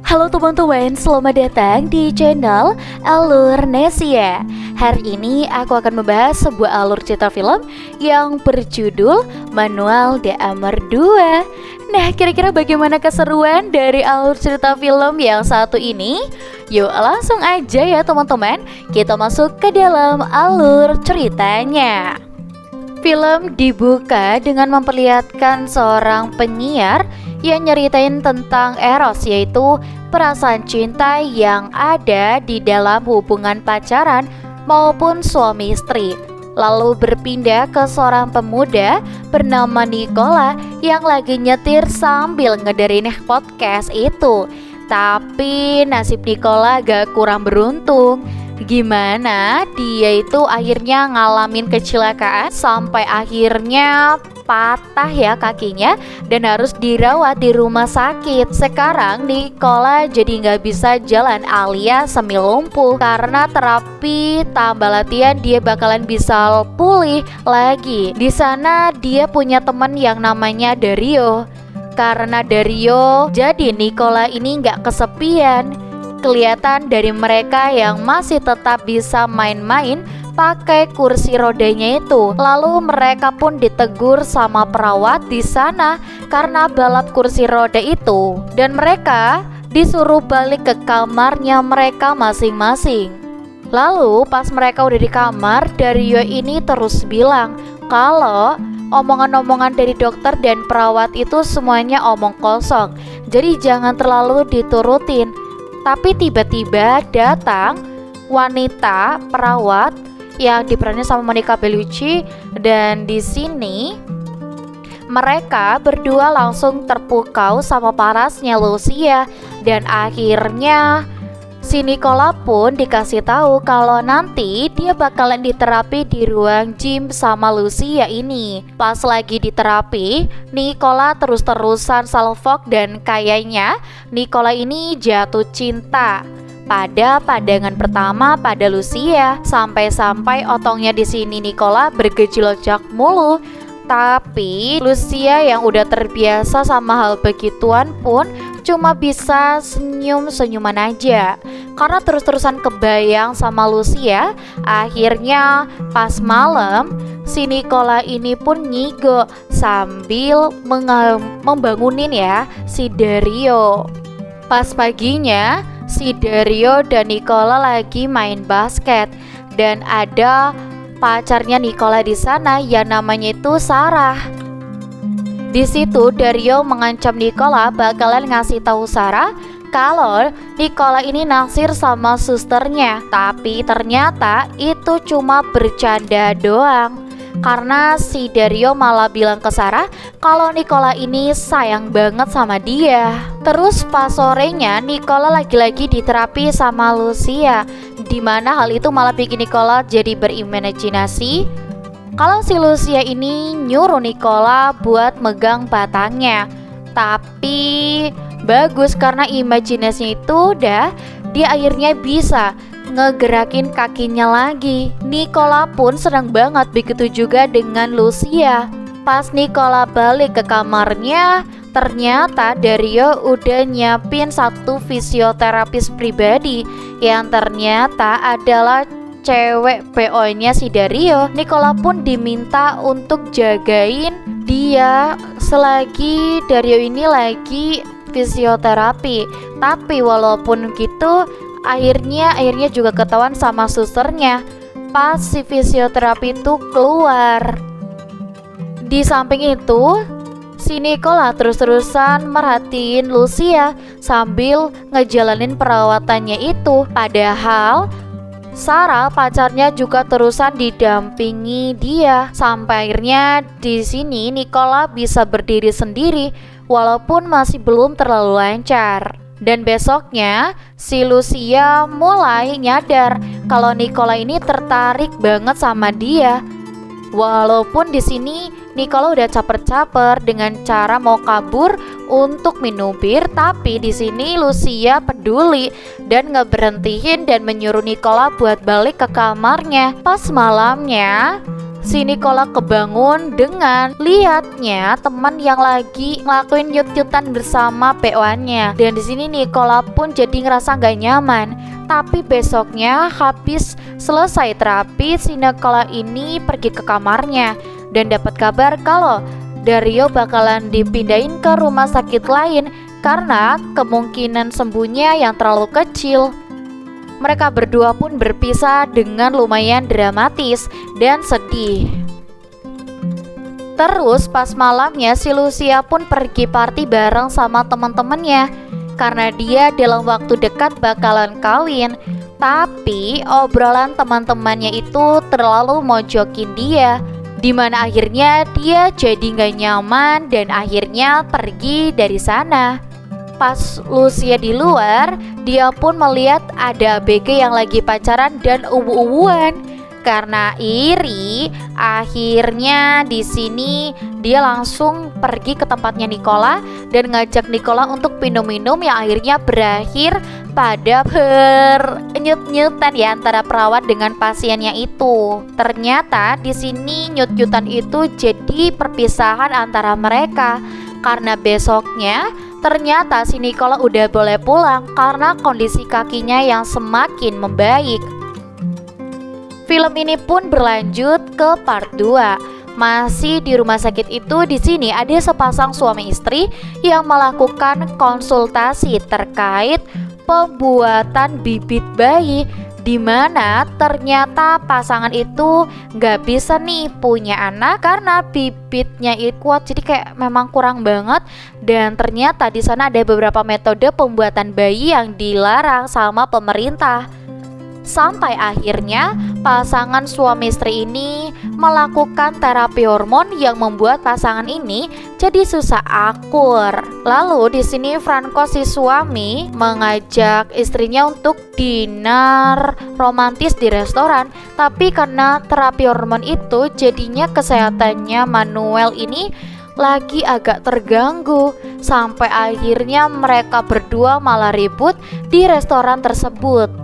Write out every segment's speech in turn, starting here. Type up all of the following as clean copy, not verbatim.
Halo teman-teman, selamat datang di channel Alurnesia. Hari ini aku akan membahas sebuah alur cerita film yang berjudul Manual de Amor 2. Nah, kira-kira bagaimana keseruan dari alur cerita film yang satu ini? Yuk langsung aja ya teman-teman, kita masuk ke dalam alur ceritanya. Film dibuka dengan memperlihatkan seorang penyiar yang nyeritain tentang Eros, yaitu perasaan cinta yang ada di dalam hubungan pacaran maupun suami istri. Lalu berpindah ke seorang pemuda bernama Nicola yang lagi nyetir sambil ngedengerin podcast itu. Tapi nasib Nicola gak kurang beruntung. Gimana dia itu akhirnya ngalamin kecelakaan sampai akhirnya patah ya kakinya dan harus dirawat di rumah sakit. Sekarang Nicola jadi nggak bisa jalan alias semi lumpuh. Karena terapi tambah latihan dia bakalan bisa pulih lagi. Di sana dia punya teman yang namanya Dario. Karena Dario jadi Nicola ini nggak kesepian. Kelihatan dari mereka yang masih tetap bisa main-main pakai kursi rodanya itu. Lalu mereka pun ditegur sama perawat di sana karena balap kursi roda itu, dan mereka disuruh balik ke kamarnya mereka masing-masing. Lalu pas mereka udah di kamar, Dario ini terus bilang kalau omongan-omongan dari dokter dan perawat itu semuanya omong kosong, jadi jangan terlalu diturutin. Tapi tiba-tiba datang wanita perawat yang diperanin sama Monica Bellucci, dan di sini mereka berdua langsung terpukau sama parasnya Lucia, dan akhirnya si Nicola pun dikasih tahu kalau nanti dia bakalan diterapi di ruang gym sama Lucia ini. Pas lagi diterapi, Nicola terus-terusan salfok dan kayaknya Nicola ini jatuh cinta pada pandangan pertama pada Lucia. Sampai-sampai otongnya di sini Nicola bergejolak mulu. Tapi Lucia yang udah terbiasa sama hal begituan pun cuma bisa senyum-senyuman aja karena terus-terusan kebayang sama Lucia. Akhirnya pas malam si Nicola ini pun ngigo sambil membangunin ya si Dario. Pas paginya si Dario dan Nicola lagi main basket dan ada pacarnya Nicola di sana yang namanya itu Sarah. Di situ Dario mengancam Nicola bakalan ngasih tahu Sarah kalau Nicola ini naksir sama susternya. Tapi ternyata itu cuma bercanda doang. Karena si Dario malah bilang ke Sarah kalau Nicola ini sayang banget sama dia. Terus pas sorenya Nicola lagi-lagi diterapi sama Lucia, dimana hal itu malah bikin Nicola jadi berimajinasi kalau si Lucia ini nyuruh Nicola buat megang batangnya. Tapi bagus karena imajinasinya itu udah, dia akhirnya bisa ngegerakin kakinya lagi. Nicola pun senang banget, begitu juga dengan Lucia. Pas Nicola balik ke kamarnya, ternyata Dario udah nyiapin satu fisioterapis pribadi yang ternyata adalah cewek PO-nya si Dario. Nicola pun diminta untuk jagain dia selagi Dario ini lagi fisioterapi. Tapi walaupun gitu akhirnya juga ketahuan sama susternya pas si fisioterapi itu keluar. Di samping itu si Nicola terus-terusan merhatiin Lucia sambil ngejalanin perawatannya itu. Padahal Sarah pacarnya juga terusan didampingi dia. Sampai akhirnya di sini Nicola bisa berdiri sendiri walaupun masih belum terlalu lancar. Dan besoknya si Lucia mulai nyadar kalau Nicola ini tertarik banget sama dia. Walaupun di sini Nicola udah caper-caper dengan cara mau kabur untuk minum bir, tapi di sini Lucia peduli dan ngeberhentiin dan menyuruh Nicola buat balik ke kamarnya. Pas malamnya si Nicola kebangun dengan lihatnya teman yang lagi ngelakuin nyut-nyutan bersama PO-nya. Dan di sini Nicola pun jadi ngerasa gak nyaman. Tapi besoknya habis selesai terapi, si Nicola ini pergi ke kamarnya dan dapat kabar kalau Dario bakalan dipindahin ke rumah sakit lain karena kemungkinan sembuhnya yang terlalu kecil. Mereka berdua pun berpisah dengan lumayan dramatis dan sedih. Terus pas malamnya si Lucia pun pergi party bareng sama teman-temannya karena dia dalam waktu dekat bakalan kawin. Tapi obrolan teman-temannya itu terlalu mojokin dia, dimana akhirnya dia jadi gak nyaman dan akhirnya pergi dari sana. Pas Lucia di luar, dia pun melihat ada ABG yang lagi pacaran dan ubu-ubuan. Karena iri, akhirnya di sini dia langsung pergi ke tempatnya Nicola dan ngajak Nicola untuk minum-minum yang akhirnya berakhir pada nyut-nyutan ya antara perawat dengan pasiennya itu. Ternyata di sini nyut-nyutan itu jadi perpisahan antara mereka karena besoknya ternyata si Nicola udah boleh pulang karena kondisi kakinya yang semakin membaik. Film ini pun berlanjut ke part 2. Masih di rumah sakit itu, di sini ada sepasang suami istri yang melakukan konsultasi terkait pembuatan bibit bayi, di mana ternyata pasangan itu nggak bisa nih punya anak karena bibitnya itu kuat, jadi kayak memang kurang banget. Dan ternyata di sana ada beberapa metode pembuatan bayi yang dilarang sama pemerintah. Sampai akhirnya pasangan suami istri ini melakukan terapi hormon yang membuat pasangan ini jadi susah akur. Lalu di sini Franco si suami mengajak istrinya untuk dinner romantis di restoran, tapi karena terapi hormon itu jadinya kesehatannya Manuel ini lagi agak terganggu. Sampai akhirnya mereka berdua malah ribut di restoran tersebut.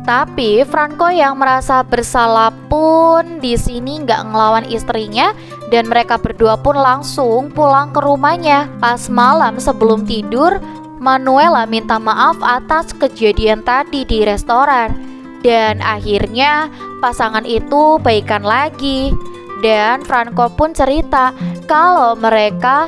Tapi Franco yang merasa bersalah pun di sini nggak ngelawan istrinya dan mereka berdua pun langsung pulang ke rumahnya. Pas malam sebelum tidur, Manuela minta maaf atas kejadian tadi di restoran dan akhirnya pasangan itu baikan lagi. Dan Franco pun cerita kalau mereka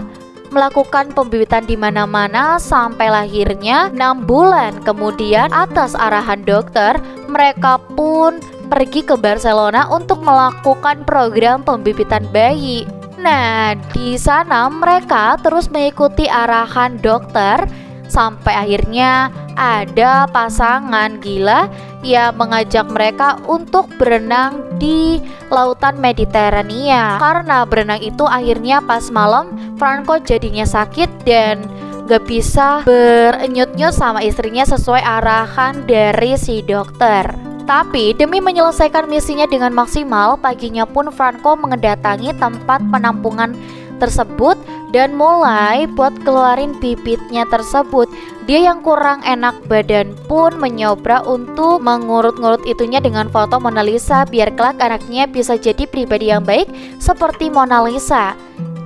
melakukan pembibitan di mana-mana sampai lahirnya 6 bulan kemudian atas arahan dokter mereka pun pergi ke Barcelona untuk melakukan program pembibitan bayi. Nah, di sana mereka terus mengikuti arahan dokter sampai akhirnya ada pasangan gila yang mengajak mereka untuk berenang di lautan Mediterania. Karena berenang itu akhirnya pas malam Franco jadinya sakit dan gak bisa berenyut-nyut sama istrinya sesuai arahan dari si dokter. Tapi demi menyelesaikan misinya dengan maksimal, paginya pun Franco mendatangi tempat penampungan tersebut dan mulai buat keluarin bibitnya tersebut. Dia yang kurang enak badan pun mencoba untuk mengurut-ngurut itunya dengan foto Mona Lisa biar kelak anaknya bisa jadi pribadi yang baik seperti Mona Lisa.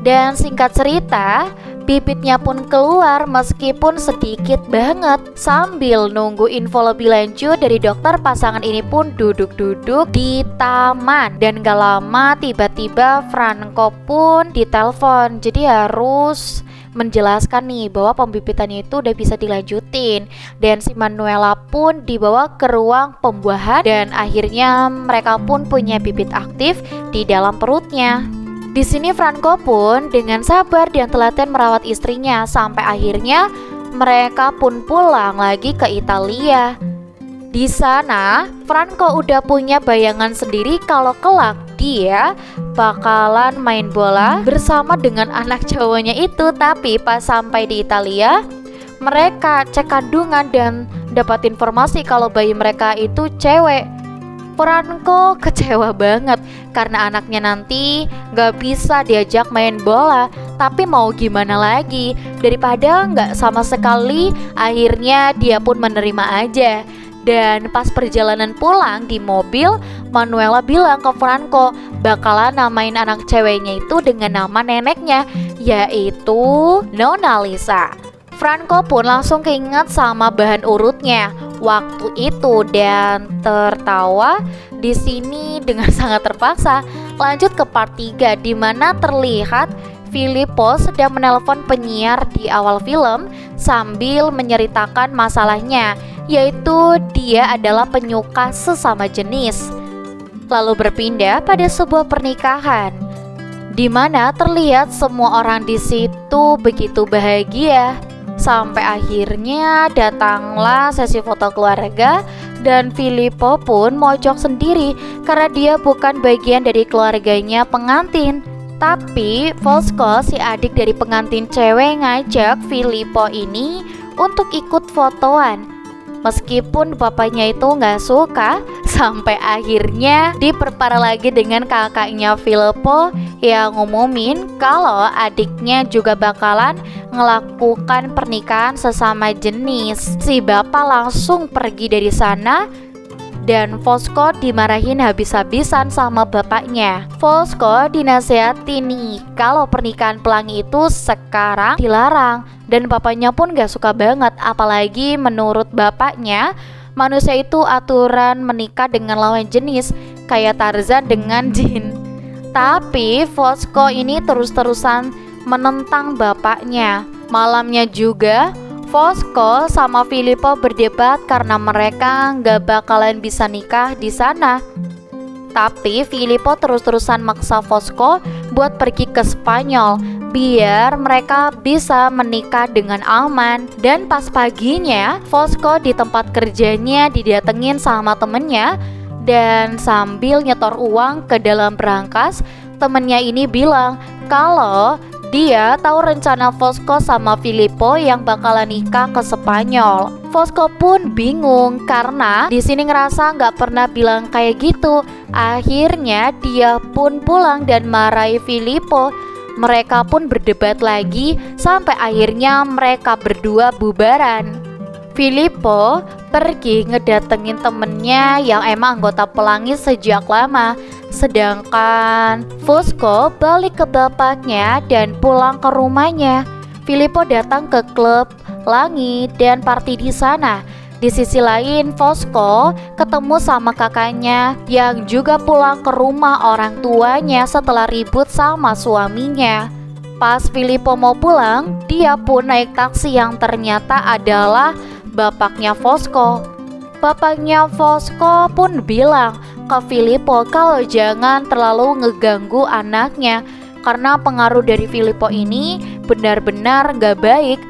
Dan singkat cerita, bibitnya pun keluar meskipun sedikit banget. Sambil nunggu info lebih lanjut dari dokter, pasangan ini pun duduk-duduk di taman. Dan gak lama tiba-tiba Franco pun ditelepon. Jadi harus menjelaskan nih bahwa pembibitannya itu udah bisa dilanjutin. Dan si Manuela pun dibawa ke ruang pembuahan dan akhirnya mereka pun punya bibit aktif di dalam perutnya. Di sini Franco pun dengan sabar dan telaten merawat istrinya sampai akhirnya mereka pun pulang lagi ke Italia. Di sana Franco udah punya bayangan sendiri kalau kelak dia bakalan main bola bersama dengan anak cowoknya itu. Tapi pas sampai di Italia, mereka cek kandungan dan dapat informasi kalau bayi mereka itu cewek. Franco kecewa banget karena anaknya nanti gak bisa diajak main bola. Tapi mau gimana lagi, daripada gak sama sekali, akhirnya dia pun menerima aja. Dan pas perjalanan pulang di mobil, Manuela bilang ke Franco bakalan namain anak ceweknya itu dengan nama neneknya, yaitu Nona Lisa. Franco pun langsung keinget sama bahan urutnya waktu itu dan tertawa di sini dengan sangat terpaksa. Lanjut ke part 3 di mana terlihat Filippo sedang menelpon penyiar di awal film sambil menceritakan masalahnya, yaitu dia adalah penyuka sesama jenis. Lalu berpindah pada sebuah pernikahan di mana terlihat semua orang di situ begitu bahagia. Sampai akhirnya datanglah sesi foto keluarga dan Filippo pun mojok sendiri karena dia bukan bagian dari keluarganya pengantin. Tapi Fosco, si adik dari pengantin cewek, ngajak Filippo ini untuk ikut fotoan. Meskipun bapaknya itu nggak suka, sampai akhirnya diperparah lagi dengan kakaknya Filippo yang ngumumin kalau adiknya juga bakalan melakukan pernikahan sesama jenis. Si bapak langsung pergi dari sana dan Fosco dimarahin habis-habisan sama bapaknya. Fosco dinasihatin nih kalau pernikahan pelangi itu sekarang dilarang, dan bapaknya pun gak suka banget. Apalagi menurut bapaknya, manusia itu aturan menikah dengan lawan jenis kayak Tarzan dengan jin. Tapi Fosco ini terus-terusan menentang bapaknya. Malamnya juga Fosco sama Filippo berdebat karena mereka nggak bakalan bisa nikah di sana. Tapi Filippo terus-terusan maksa Fosco buat pergi ke Spanyol biar mereka bisa menikah dengan aman. Dan pas paginya Fosco di tempat kerjanya didatengin sama temennya, dan sambil nyetor uang ke dalam berangkas, temennya ini bilang kalau dia tahu rencana Fosco sama Filippo yang bakalan nikah ke Spanyol. Fosco pun bingung karena di sini ngerasa nggak pernah bilang kayak gitu. Akhirnya dia pun pulang dan marahi Filippo. Mereka pun berdebat lagi sampai akhirnya mereka berdua bubaran. Filippo pergi ngedatengin temennya yang emang anggota pelangi sejak lama. Sedangkan Fosco balik ke bapaknya dan pulang ke rumahnya. Filippo datang ke klub Langi dan party di sana. Di sisi lain, Fosco ketemu sama kakaknya yang juga pulang ke rumah orang tuanya setelah ribut sama suaminya. Pas Filippo mau pulang, dia pun naik taksi yang ternyata adalah bapaknya Fosco. Bapaknya Fosco pun bilang ke Filippo kalau jangan terlalu ngeganggu anaknya karena pengaruh dari Filippo ini benar-benar gak baik.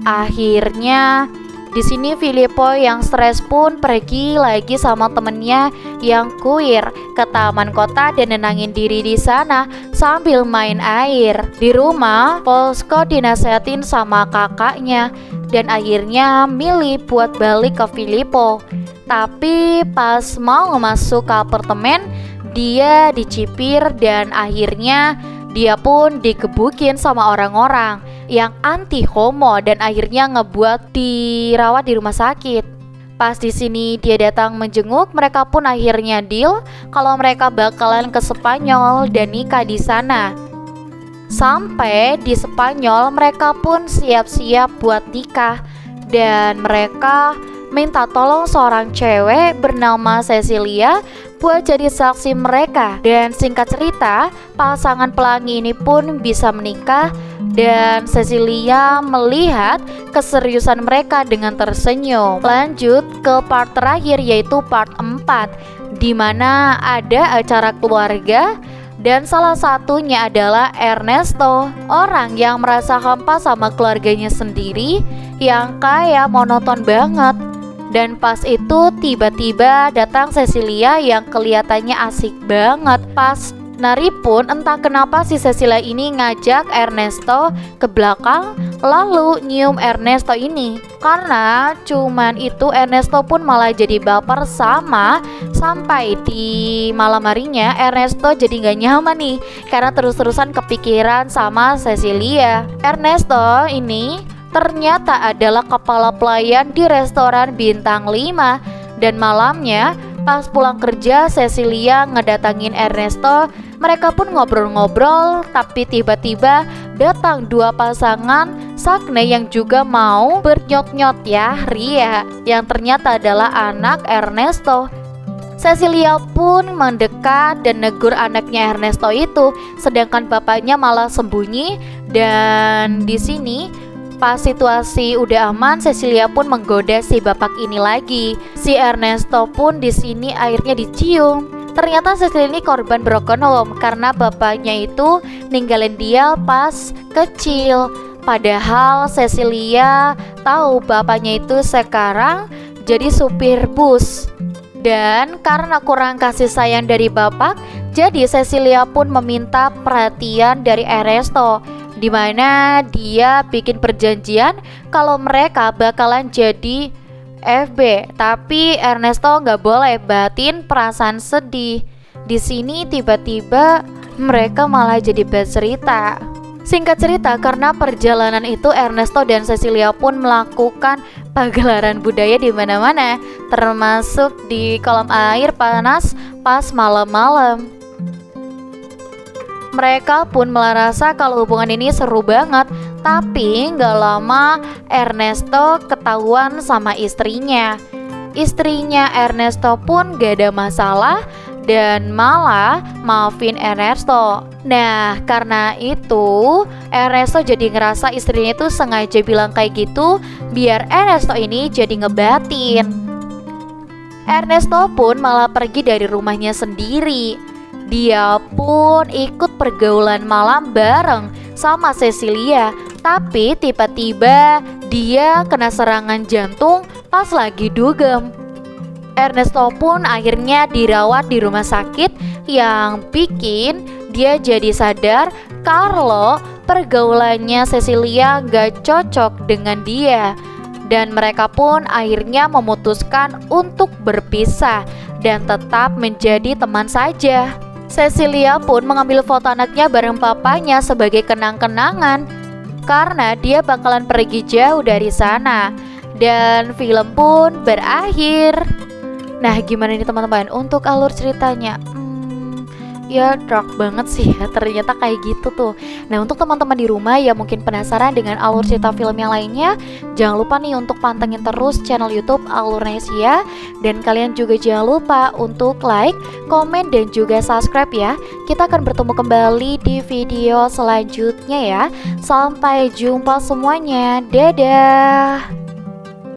Akhirnya di sini Filippo yang stres pun pergi lagi sama temennya yang queer ke taman kota dan nenangin diri di sana sambil main air. Di rumah, Fosco dinasehatin sama kakaknya dan akhirnya milih buat balik ke Filippo. Tapi pas mau masuk ke apartemen, dia dicipir dan akhirnya dia pun digebukin sama orang-orang yang anti homo dan akhirnya ngebuat dirawat di rumah sakit. Pas di sini dia datang menjenguk, mereka pun akhirnya deal kalau mereka bakalan ke Spanyol dan nikah di sana. Sampai di Spanyol mereka pun siap-siap buat nikah dan mereka minta tolong seorang cewek bernama Cecilia buat jadi saksi mereka. Dan singkat cerita, pasangan pelangi ini pun bisa menikah dan Cecilia melihat keseriusan mereka dengan tersenyum. Lanjut ke part terakhir yaitu part 4 di mana ada acara keluarga dan salah satunya adalah Ernesto, orang yang merasa hampa sama keluarganya sendiri yang kayak monoton banget. Dan pas itu tiba-tiba datang Cecilia yang kelihatannya asik banget. Pas nari pun entah kenapa si Cecilia ini ngajak Ernesto ke belakang lalu nyium Ernesto ini. Karena cuman itu Ernesto pun malah jadi baper sampai di malam harinya Ernesto jadi gak nyaman nih karena terus-terusan kepikiran sama Cecilia. Ernesto ini ternyata adalah kepala pelayan di restoran bintang 5 Dan malamnya pas pulang kerja Cecilia ngedatangin Ernesto. Mereka pun ngobrol-ngobrol, tapi tiba-tiba datang dua pasangan sakne yang juga mau bernyot-nyot ya, Ria, yang ternyata adalah anak Ernesto. Cecilia pun mendekat dan negur anaknya Ernesto itu, sedangkan bapaknya malah sembunyi. Dan di sini pas situasi udah aman, Cecilia pun menggoda si bapak ini lagi. Si Ernesto pun di sini akhirnya dicium. Ternyata Cecilia ini korban broken home karena bapaknya itu ninggalin dia pas kecil. Padahal Cecilia tahu bapaknya itu sekarang jadi supir bus. Dan karena kurang kasih sayang dari bapak, jadi Cecilia pun meminta perhatian dari Ernesto, di mana dia bikin perjanjian kalau mereka bakalan jadi FB, tapi Ernesto nggak boleh batin perasaan sedih. Di sini tiba-tiba mereka malah jadi bercerita. Singkat cerita, karena perjalanan itu Ernesto dan Cecilia pun melakukan pagelaran budaya di mana-mana, termasuk di kolam air panas pas malam-malam. Mereka pun merasa kalau hubungan ini seru banget. Tapi gak lama Ernesto ketahuan sama istrinya. Istrinya Ernesto pun gak ada masalah dan malah maafin Ernesto. Nah, karena itu Ernesto jadi ngerasa istrinya itu sengaja bilang kayak gitu biar Ernesto ini jadi ngebatin. Ernesto pun malah pergi dari rumahnya sendiri. Dia pun ikut pergaulan malam bareng sama Cecilia. Tapi tiba-tiba dia kena serangan jantung pas lagi dugem. Ernesto pun akhirnya dirawat di rumah sakit yang bikin dia jadi sadar kalau pergaulannya Cecilia gak cocok dengan dia. Dan mereka pun akhirnya memutuskan untuk berpisah dan tetap menjadi teman saja. Cecilia pun mengambil foto anaknya bareng papanya sebagai kenang-kenangan karena dia bakalan pergi jauh dari sana. Dan film pun berakhir. Nah, gimana nih teman-teman untuk alur ceritanya? Ya dark banget sih ya, ternyata kayak gitu tuh. Nah, untuk teman-teman di rumah yang mungkin penasaran dengan alur cerita film yang lainnya, jangan lupa nih untuk pantengin terus channel YouTube Alurnesia. Dan kalian juga jangan lupa untuk like, komen, dan juga subscribe ya. Kita akan bertemu kembali di video selanjutnya ya. Sampai jumpa semuanya, dadah.